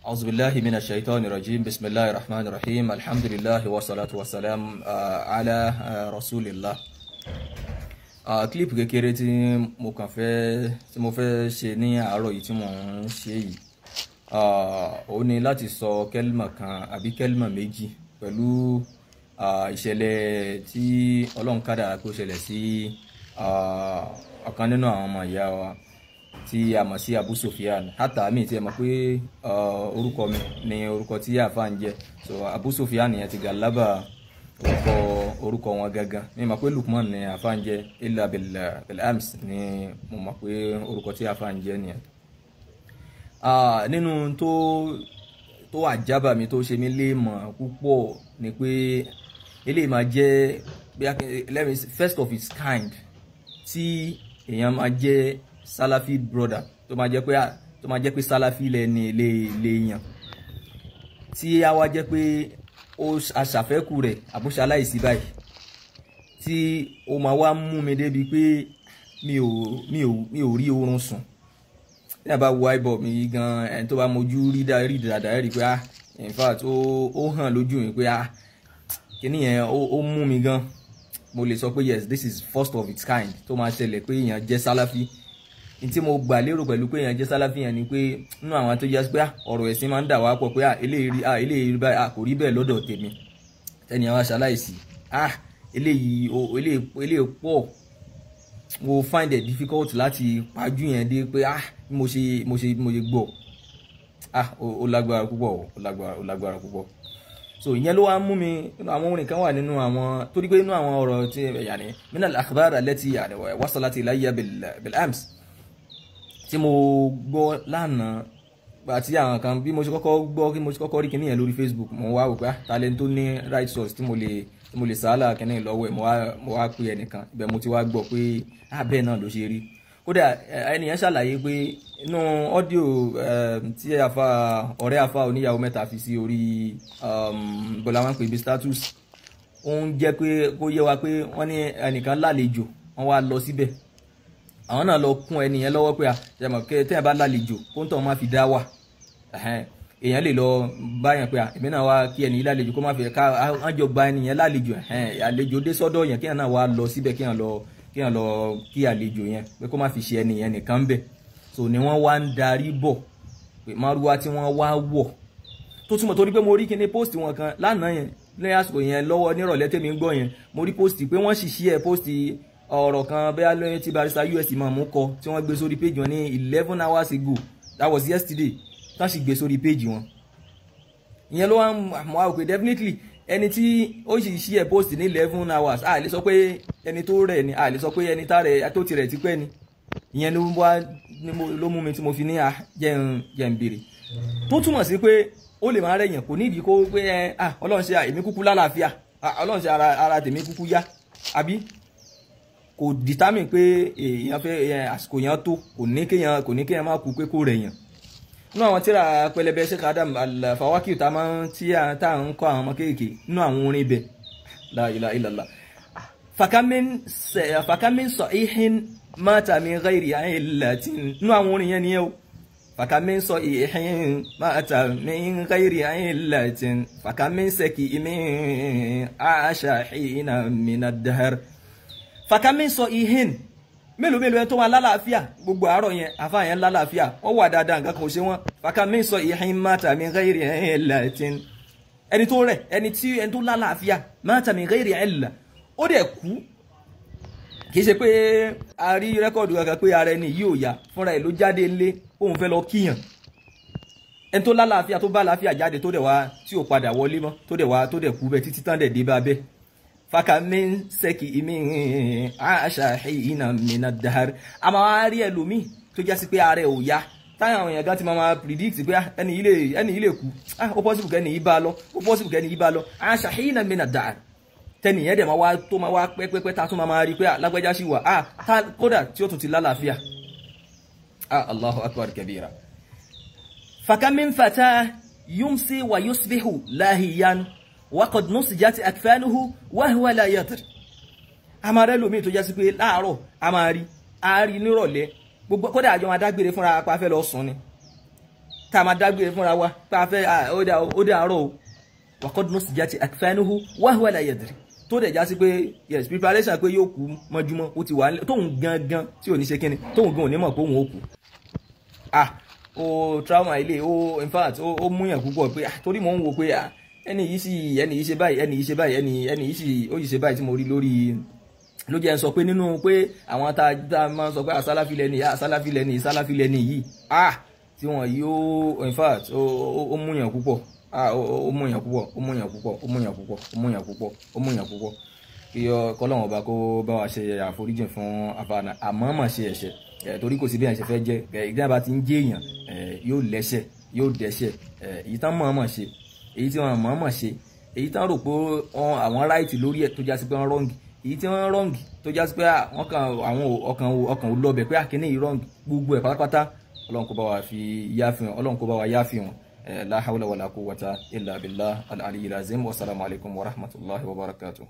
أعوذ بالله من الشيطان الرجيم بسم الله الرحمن الرحيم الحمد لله والصلاة والسلام على رسول الله. Clip kékeré tí mo fẹ́ ṣe ní àárọ̀ yìí tí mo ń ṣe yìí ó ní láti sọ kẹ́límà kan àbí kẹ́límà méjì pẹ̀lú ìṣẹ̀lẹ̀ tí Ọlọ́run kádàrá kó ṣẹlẹ̀ sí ọ̀kan nínú àwọn ọmọ ìyá wa tí a mọ̀ sí Abu Sufyan. Hátà mi tí ẹ mọ̀ pé orúkọ mi ni orúkọ tí àfáà ń jẹ́, so Abu Sufyan yẹn ti gàlábà orúkọ wọn gangan. Mi mọ̀ pé Lukman ni àfáà ń jẹ́, illa bil ams ni mo mọ̀ pé orúkọ tí àfáà ń jẹ́ nìyẹn. Nínú tó àjábà mi tó ṣe mí léèmọ̀ púpọ̀ ni pé eléyìí máa jẹ́ first of its kind tí èèyàn máa jẹ́ Salafi brother tó máa jẹ́ pé Salafi lẹ́ni léèyàn tí a wá jẹ́ pé ó aṣàfẹ́kù rẹ̀ àbúṣaláìsí báyìí tí ó máa wá mú mi débi pé mi ò rí oorun sùn. Ní àbá wo àìbọ̀ mi gan, ẹni tó bá mojú rí dáadáa rí pé in fact ó hàn lójú mi pé kíní yẹn ó mú mi gan. Mo lè sọ pé yes, this is first of its kind tó máa ṣẹlẹ̀ pé èèyàn jẹ́ Salafi. Tí mo gbà lérò pẹ̀lú pé èèyàn jẹ́ Salafi yẹn ni pé nínú àwọn tó jẹ́ pé ọ̀rọ̀ ẹ̀sìn máa ń dà wá pọ̀ pé eléyìí báyìí kò rí bẹ́ẹ̀ lọ́dọ̀ tèmi, ẹni àwọn aṣaláìsí eléyìí pọ̀. Mo find it difficult láti pajú yẹn dé pé mo ṣe gbọ́ ó lágbára púpọ̀. So ìyẹn ló wá mú mi àwọn orin kan wà nínú àwọn torí pé nínú àwọn ọ̀rọ̀ tí yàní min al akhbar allati yàní wasalat ilayya bil ams tí mo gbọ́ lánàá àti àwọn kan bí mo ṣe kọ́kọ́ rí kíní yẹn lórí Facebook. Mo wá wò pé talent tó ní right source tí mo lè sàálà kíní lọ́wọ́ ẹ̀ mo wá pè ẹnìkan ibẹ̀ mo ti wá gbọ́ pé bẹ́ẹ̀ náà ló ṣe rí. Kódà ẹnìyẹn ṣàlàyé pé inú ọ́díò tí ọ̀rẹ́ àfà oníyàwó mẹ́ta fi sí orí bọ́lá wọn pè bí status, ó ń jẹ́ pé kó yé wa pé wọ́n ní ẹnìkan lálejò wọ́n wá lọ síbẹ̀, àwọn náà lọ kún ẹnìyẹn lọ́wọ́ pé àjẹmọ̀ tẹ́yìn bá lálejò kó ń tọ́ máa fi dá wà. Èèyàn lè lọ báyàn pé èmi náà wá kí ẹni lálejò kó má fi ká àjọ gba ẹnìyẹn lálejò, àlejò dé sọ́dọ̀ yẹn kí èèyàn náà wá lọ síbẹ̀ kí èèyàn lọ kí àlejò yẹn pé kó má fi ṣe ẹnìyẹn nìkan bẹ̀. So ni wọ́n wá ń darí bọ̀ pé márúwá tí wọ́n wá wọ̀ tó túmọ̀ torí pé mo rí kíní post wọn kan lánàá yẹn lẹ́yìn àsìkò yẹn lọ́wọ́ nírọ̀lẹ́ tèmi ń gbọ́ yẹn, mo rí post pé wọ́n sì ṣí ẹ̀ post ọ̀rọ̀ kan bẹ́ẹ̀ lóyún tí Barrister US Imam kọ tí wọ́n gbé sórí page wọn ní 11 hours ago, that was yesterday, tán sì gbé sórí page wọn. Ìyẹn ló wá mọ̀ wá pé definitely ẹni tí ó sì ṣí ẹ̀ post ní 11 hours a lè sọ pé ẹni tó rẹ̀ ni, a lè sọ pé ẹni tó ti rẹ̀ ti pẹ́ ni. Ìyẹn ló mú mi tí mo fi ní jẹ́ ń béèrè tó túmọ̀ sí pé ó lè máa rẹ̀yàn, kò nídìí kó pé Ọlọ́run ṣe èmi kúkú lálàáfíà, Ọlọ́run ṣe ara tèmi kúkú yá, àbí kò determine pé èèyàn fẹ́ àsìkò yẹn tó, kò ní kéèyàn má kú pé kó rẹ̀yàn. Nínú àwọn tíra pẹlẹbẹ Sheikh Adam al-Fawakir tá à ń kọ́ àwọn ọmọ kéèké nínú àwọn orin ibẹ̀ la ilaha illallah. Fakamin sahihin mata min ghairi illatin, nínú àwọn orin yẹn nìyẹn o. Fakamin sahihin mata min ghairi illatin fakamin sakimin aasha hina min ad-dahr. Fakamin sahihin mélòó ẹni tó wà lálàáfíà gbogbo àárọ̀ yẹn àfáà yẹn lálàáfíà wọ́n wà dáadáa nǹkan kan ò ṣe wọ́n. Fakamin sahihin mata min ghairi illatin, ẹni tó rẹ̀ ẹni tó lálàáfíà mata min ghairi illa ó dẹ̀ kú. Kì í ṣe pé a rí rẹ́kọ̀dù kankan pé ara ẹni yìí ò yá fúnra ẹ̀ ló jáde ńlé òun fẹ́ lọ kíyàn. Ẹni tó lálàáfíà tó bá láàfíà jáde tó dẹ̀ wá tí ò padà wọlé mọ́ tó dẹ̀ kú bẹ́ẹ̀ títí tán dẹ̀ dé bá bẹ́ẹ̀. Fakamin sakimin aasha hina min ad-dahr. A máa rí ẹlòmíì tó jẹ́ sí pé ara ẹ̀ ò yá táyà àwọn èèyàn gan ti máa predict pé ẹni yìí lè kú, ó possible kẹ́ni yìí bá lọ, aasha hina min ad-dahr. Tẹ́nìyẹn dẹ̀ máa wá pẹ́pẹ́pẹ́ tá tún máa rí pé lágbájá sí wà kódà tí ó tún ti lálàáfíà. Allahu akbar kabira. Fakamin fata yumsi wa yusbihu lahiyan wa qad nusijat akfanuhu wa huwa la yadri. A máa rẹ́ lómi tó jẹ́ sí pé láàárọ̀ a máa rí nírọ̀lẹ́ gbogbo kódà àjọ máa dágbére fúnra apá fẹ́ lọ sùn ni. tá a máa dágbére fúnra wa pé a fẹ́ ó dà àárọ̀ o waqad nusijat akfanuhu wa huwa la yadri tó dẹ̀ já sí pé yes preparation pé yóò kú mọ́júmọ́ ó ti wà tóun gangan tí ò ní ṣe kíni tóun gan ò ní mọ̀ pé òun ó kú ó trauma ilé ó in fact ó múyàn púpọ̀ pé torí mò ń wo pé ẹni yìí ṣe báyìí ẹni yìí ṣe báyìí ẹni yìí sì ó yìí ṣe báyìí tí mo rí lórí ló jẹ́ ń sọ pé nínú pé àwọn tá a máa ń sọ pé àsálàfí lẹ́ni yìí tí wọ́n yìí ó in fact ó múyàn púpọ̀ ó múyàn púpọ̀ kí kọ́lọ́wọ́n ọba kó bá wa ṣe àforíjìn fún àfààní àmọ́ mà ṣe ẹ̀ṣẹ̀ torí kò sí bí ẹ̀ ṣe fẹ́ jẹ́ ìgbà bá ti ń jẹ́ èèyàn yóò lẹ́ṣẹ̀ yóò dẹ́ṣẹ̀ èyí tán mọ̀ọ́mọ̀ ṣe èyí tí wọ́n mọ̀ọ́mọ̀ ṣe èyí tán rò pé àwọn ráìtì lórí ẹ̀ tó já sí pé wọ́n rọ́ǹgì èyí tí wọ́n rọ́ǹgì tó já sí pé wọ́n kan àwọn ọkàn ò lọ́bẹ̀ pé àkíní yìí rọ́ǹgì gbogbo ẹ̀ pátápátá ọlọ́run kó bá wa yáfi wọn la hawla wala quwwata illa billah al-aliyyil azim wa assalamu alaikum wa rahmatullahi wa barakatuh.